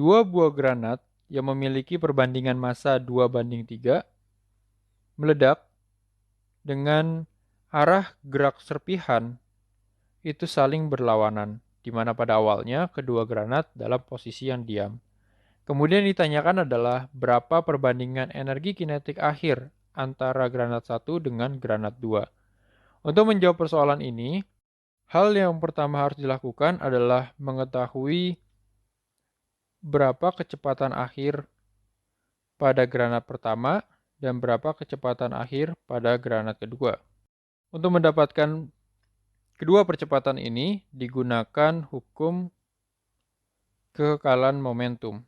Dua buah granat yang memiliki perbandingan massa 2:3 meledak dengan arah gerak serpihan itu saling berlawanan, di mana pada awalnya kedua granat dalam posisi yang diam. Kemudian ditanyakan adalah berapa perbandingan energi kinetik akhir antara granat 1 dengan granat 2. Untuk menjawab persoalan ini, hal yang pertama harus dilakukan adalah mengetahui berapa kecepatan akhir pada granat pertama dan berapa kecepatan akhir pada granat kedua. Untuk mendapatkan kedua percepatan ini digunakan hukum kekekalan momentum,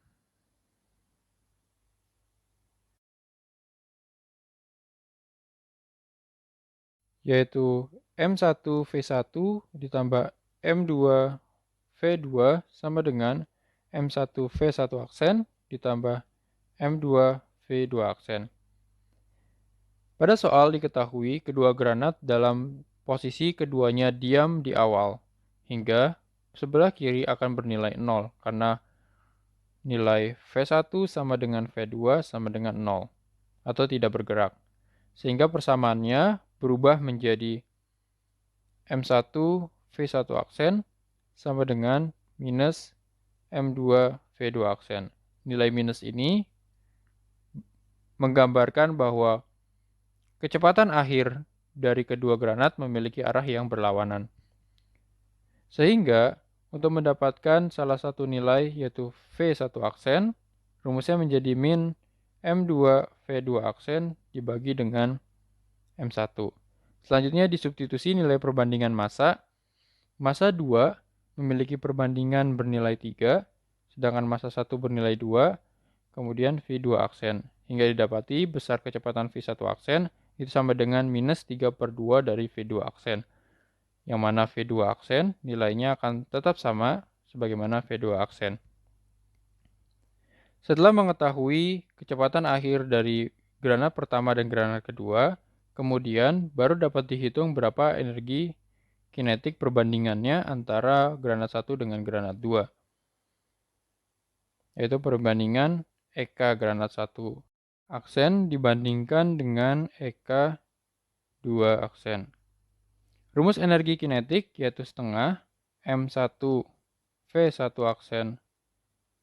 yaitu M1V1 ditambah M2V2 sama dengan M1V1 aksen ditambah M2V2 aksen. Pada soal diketahui kedua granat dalam posisi keduanya diam di awal, hingga sebelah kiri akan bernilai 0, karena nilai V1 sama dengan V2 sama dengan 0, atau tidak bergerak. Sehingga persamaannya berubah menjadi M1V1 aksen sama dengan minus M2V2 aksen. Nilai minus ini menggambarkan bahwa kecepatan akhir dari kedua granat memiliki arah yang berlawanan. Sehingga untuk mendapatkan salah satu nilai yaitu V1 aksen, rumusnya menjadi min M2V2 aksen dibagi dengan M1. Selanjutnya disubstitusi nilai perbandingan massa. Massa 2 memiliki perbandingan bernilai 3, sedangkan massa 1 bernilai 2, kemudian V2 aksen. Hingga didapati besar kecepatan V1 aksen itu sama dengan minus 3/2 dari V2 aksen. Yang mana V2 aksen nilainya akan tetap sama sebagaimana V2 aksen. Setelah mengetahui kecepatan akhir dari granat pertama dan granat kedua, kemudian baru dapat dihitung berapa energi kinetik perbandingannya antara granat 1 dengan granat 2. Yaitu perbandingan EK granat 1 aksen dibandingkan dengan EK 2 aksen. Rumus energi kinetik yaitu setengah M1V1 aksen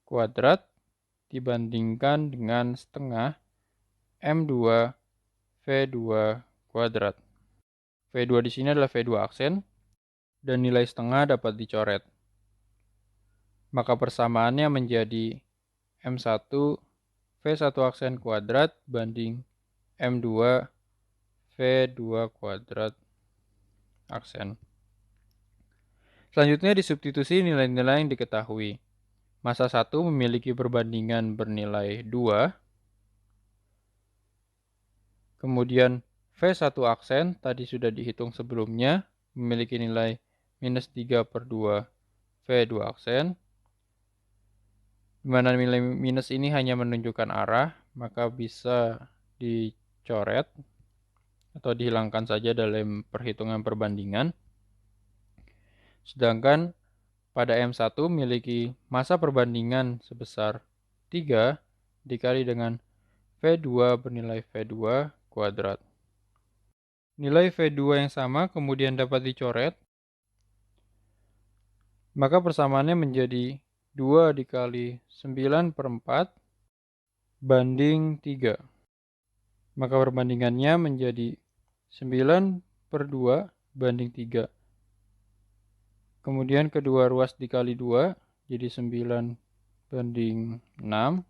kuadrat dibandingkan dengan setengah M2V2 kuadrat. V2 di sini adalah V2 aksen dan nilai setengah dapat dicoret. Maka persamaannya menjadi M1V1 aksen kuadrat banding M2V2 kuadrat aksen. Selanjutnya disubstitusi nilai-nilai yang diketahui. Massa 1 memiliki perbandingan bernilai 2. Kemudian V1 aksen tadi sudah dihitung sebelumnya memiliki nilai minus 3/2 V2 aksen. Di mana nilai minus ini hanya menunjukkan arah, maka bisa dicoret atau dihilangkan saja dalam perhitungan perbandingan. Sedangkan pada M1 memiliki massa perbandingan sebesar 3 dikali dengan V2 bernilai V2 kuadrat. Nilai V2 yang sama kemudian dapat dicoret, maka persamaannya menjadi 2 dikali 9/4 banding 3. Maka perbandingannya menjadi 9/2 banding 3. Kemudian kedua ruas dikali 2 jadi 9/6.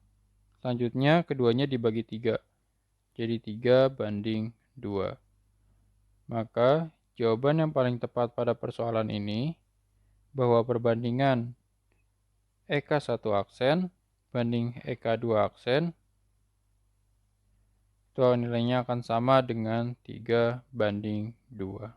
Selanjutnya keduanya dibagi 3. Jadi 3/2. Maka jawaban yang paling tepat pada persoalan ini bahwa perbandingan EK1 aksen banding EK2 aksen itu nilainya akan sama dengan 3/2.